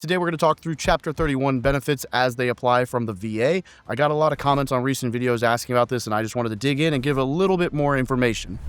Today, we're going to talk through Chapter 31 benefits as they apply from the VA. I got a lot of comments on recent videos asking about this, and I just wanted to dig in and give a little bit more information.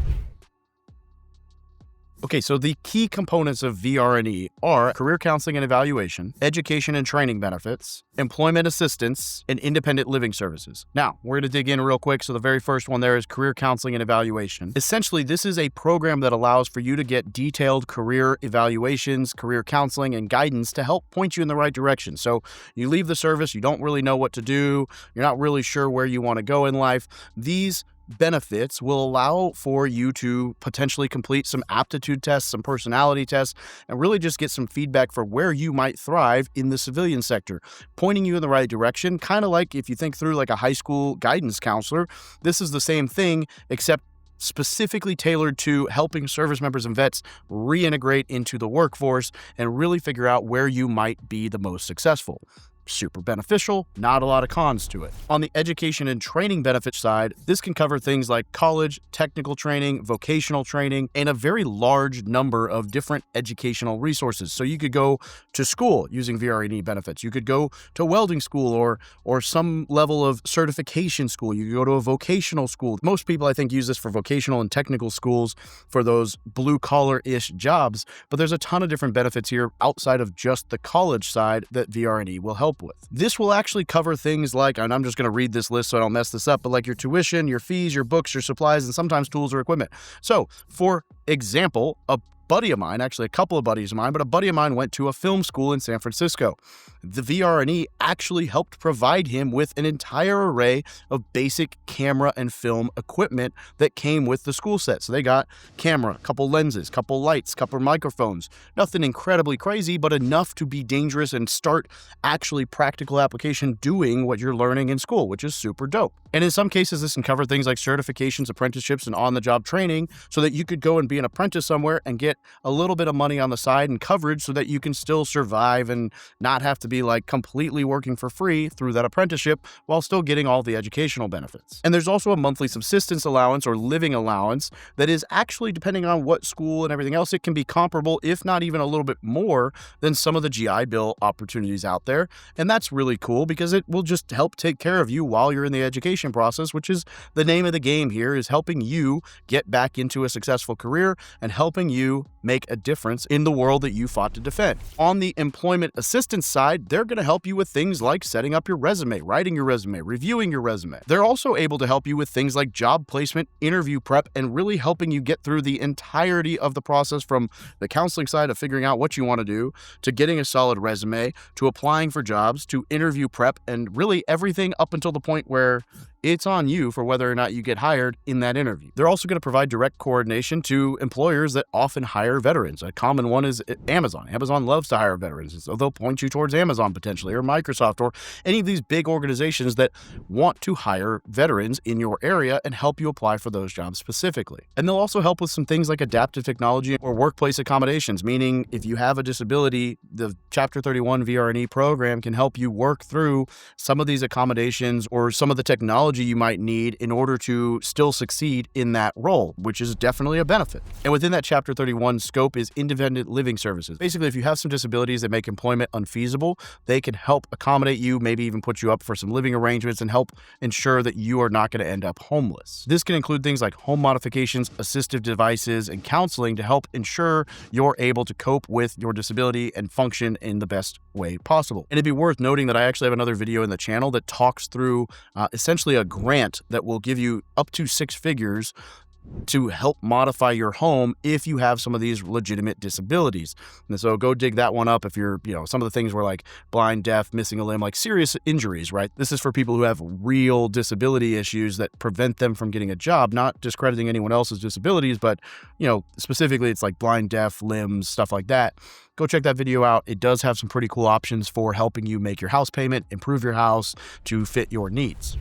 Okay, so the key components of VR&E are career counseling and evaluation, education and training benefits, employment assistance, and independent living services. Now, we're going to dig in real quick. So the very first one there is career counseling and evaluation. Essentially, this is a program that allows for you to get detailed career evaluations, career counseling, and guidance to help point you in the right direction. So you leave the service, you don't really know what to do, you're not really sure where you want to go in life. These benefits will allow for you to potentially complete some aptitude tests, some personality tests, and really just get some feedback for where you might thrive in the civilian sector, pointing you in the right direction. Kind of like if you think through like a high school guidance counselor, this is the same thing, except specifically tailored to helping service members and vets reintegrate into the workforce and really figure out where you might be the most successful. Super beneficial, not a lot of cons to it. On the education and training benefit side, this can cover things like college, technical training, vocational training, and a very large number of different educational resources. So you could go to school using VR&E benefits. You could go to welding school or some level of certification school. You could go to a vocational school. Most people, I think, use this for vocational and technical schools for those blue-collar-ish jobs, but there's a ton of different benefits here outside of just the college side that VR&E will help with. This will actually cover things like, and I'm just going to read this list so I don't mess this up, but like your tuition, your fees, your books, your supplies, and sometimes tools or equipment. So, for example, a buddy of mine, actually a couple of buddies of mine, but a buddy of mine went to a film school in San Francisco. The VR&E actually helped provide him with an entire array of basic camera and film equipment that came with the school set. So they got camera, couple lenses, couple lights, couple microphones, nothing incredibly crazy, but enough to be dangerous and start actually practical application doing what you're learning in school, which is super dope. And in some cases, this can cover things like certifications, apprenticeships, and on-the-job training so that you could go and be an apprentice somewhere and get a little bit of money on the side and coverage so that you can still survive and not have to be like completely working for free through that apprenticeship while still getting all the educational benefits. And there's also a monthly subsistence allowance or living allowance that is actually, depending on what school and everything else, it can be comparable, if not even a little bit more than some of the GI Bill opportunities out there. And that's really cool because it will just help take care of you while you're in the education process, which is the name of the game here, is helping you get back into a successful career and helping you make a difference in the world that you fought to defend. On the employment assistance side, they're going to help you with things like setting up your resume, writing your resume, reviewing your resume. They're also able to help you with things like job placement, interview prep, and really helping you get through the entirety of the process, from the counseling side of figuring out what you want to do, to getting a solid resume, to applying for jobs, to interview prep, and really everything up until the point where it's on you for whether or not you get hired in that interview. They're also going to provide direct coordination to employers that often hire veterans. A common one is Amazon. Amazon loves to hire veterans, so they'll point you towards Amazon potentially, or Microsoft, or any of these big organizations that want to hire veterans in your area and help you apply for those jobs specifically. And they'll also help with some things like adaptive technology or workplace accommodations, meaning if you have a disability, the Chapter 31 VR&E program can help you work through some of these accommodations or some of the technology you might need in order to still succeed in that role, which is definitely a benefit. And within that Chapter 31 scope is independent living services. Basically, if you have some disabilities that make employment unfeasible, they can help accommodate you, maybe even put you up for some living arrangements and help ensure that you are not going to end up homeless. This can include things like home modifications, assistive devices, and counseling to help ensure you're able to cope with your disability and function in the best way possible. And it'd be worth noting that I actually have another video in the channel that talks through essentially a grant that will give you up to 6 figures to help modify your home if you have some of these legitimate disabilities. And so go dig that one up if you're, some of the things were like blind, deaf, missing a limb, like serious injuries, right? This is for people who have real disability issues that prevent them from getting a job, not discrediting anyone else's disabilities, but, specifically it's like blind, deaf, limbs, stuff like that. Go check that video out. It does have some pretty cool options for helping you make your house payment, improve your house to fit your needs.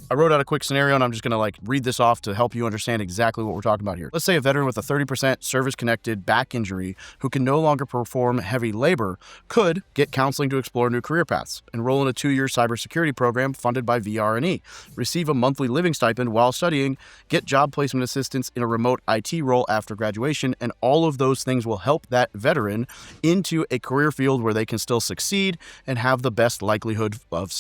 I wrote out a quick scenario, and I'm just going to read this off to help you understand exactly what we're talking about here. Let's say a veteran with a 30% service-connected back injury who can no longer perform heavy labor could get counseling to explore new career paths, enroll in a 2-year cybersecurity program funded by VR&E, receive a monthly living stipend while studying, get job placement assistance in a remote IT role after graduation, and all of those things will help that veteran into a career field where they can still succeed and have the best likelihood of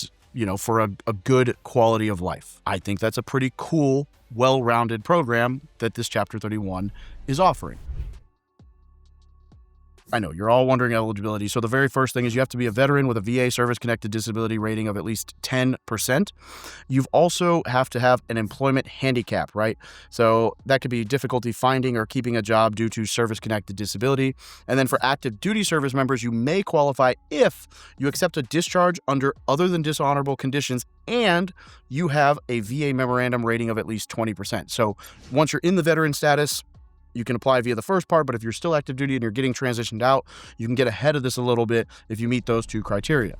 for a good quality of life. I think that's a pretty cool, well-rounded program that this Chapter 31 is offering. I know you're all wondering eligibility. So the very first thing is you have to be a veteran with a VA service-connected disability rating of at least 10%. You also have to have an employment handicap, right? So that could be difficulty finding or keeping a job due to service-connected disability. And then for active duty service members, you may qualify if you accept a discharge under other than dishonorable conditions and you have a VA memorandum rating of at least 20%. So once you're in the veteran status, you can apply via the first part, but if you're still active duty and you're getting transitioned out, you can get ahead of this a little bit if you meet those 2 criteria.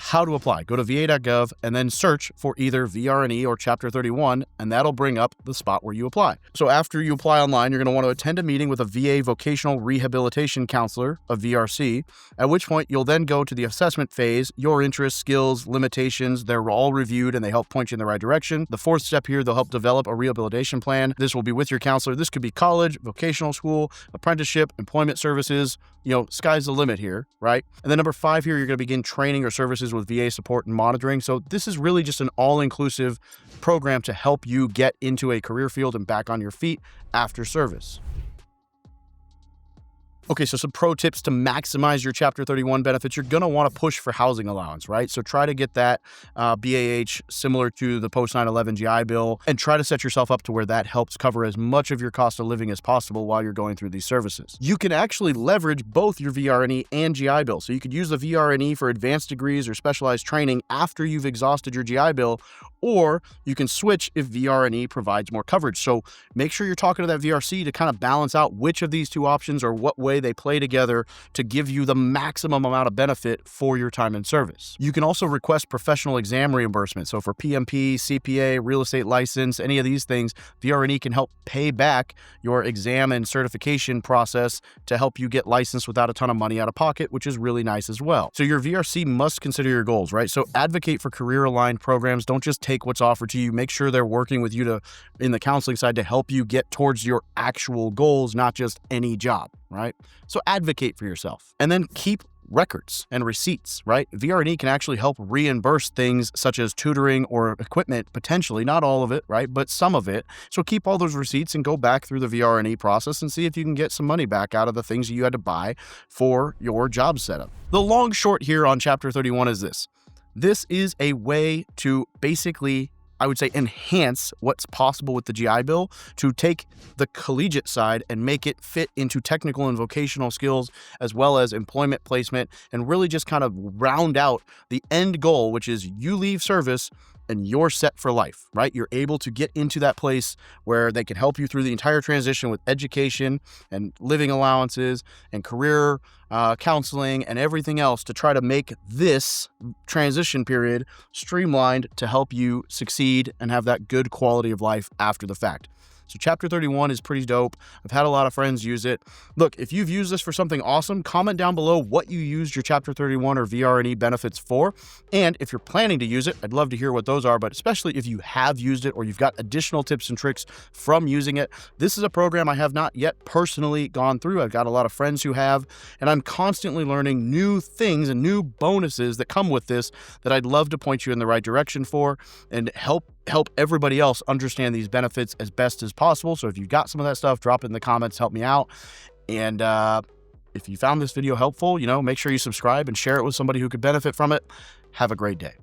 How to apply? Go to va.gov and then search for either VR&E or Chapter 31, and that'll bring up the spot where you apply. So after you apply online, you're going to want to attend a meeting with a VA vocational rehabilitation counselor, a VRC, at which point you'll then go to the assessment phase. Your interests, skills, limitations, they're all reviewed and they help point you in the right direction. The 4th step here, they'll help develop a rehabilitation plan. This will be with your counselor. This could be college, vocational school, apprenticeship, employment services. Sky's the limit here, right? And then number 5 here, you're going to begin training or services with VA support and monitoring. So this is really just an all-inclusive program to help you get into a career field and back on your feet after service. Okay, so some pro tips to maximize your Chapter 31 benefits. You're going to want to push for housing allowance, right? So try to get that BAH similar to the post 9/11 GI Bill, and try to set yourself up to where that helps cover as much of your cost of living as possible while you're going through these services. You can actually leverage both your VR&E and GI Bill. So you could use the VR&E for advanced degrees or specialized training after you've exhausted your GI Bill, or you can switch if VR&E provides more coverage. So make sure you're talking to that VRC to kind of balance out which of these 2 options or what way they play together to give you the maximum amount of benefit for your time in service. You can also request professional exam reimbursement. So for PMP, CPA, real estate license, any of these things, VR&E can help pay back your exam and certification process to help you get licensed without a ton of money out of pocket, which is really nice as well. So your VRC must consider your goals, right? So advocate for career-aligned programs. Don't just take what's offered to you. Make sure they're working with you in the counseling side to help you get towards your actual goals, not just any job, right? So advocate for yourself. And then keep records and receipts, right? VR&E can actually help reimburse things such as tutoring or equipment, potentially, not all of it, right? But some of it. So keep all those receipts and go back through the VR&E process and see if you can get some money back out of the things you had to buy for your job setup. The long short here on Chapter 31 is this. This is a way to basically, I would say, enhance what's possible with the GI Bill to take the collegiate side and make it fit into technical and vocational skills as well as employment placement, and really just kind of round out the end goal, which is you leave service and you're set for life, right? You're able to get into that place where they can help you through the entire transition with education and living allowances and career counseling and everything else to try to make this transition period streamlined to help you succeed and have that good quality of life after the fact. So Chapter 31 is pretty dope. I've had a lot of friends use it. Look, if you've used this for something awesome, comment down below what you used your Chapter 31 or VR&E benefits for. And if you're planning to use it, I'd love to hear what those are, but especially if you have used it or you've got additional tips and tricks from using it. This is a program I have not yet personally gone through. I've got a lot of friends who have, and I'm constantly learning new things and new bonuses that come with this that I'd love to point you in the right direction for and help everybody else understand these benefits as best as possible. So if you've got some of that stuff, drop it in the comments, help me out. And if you found this video helpful, make sure you subscribe and share it with somebody who could benefit from it. Have a great day.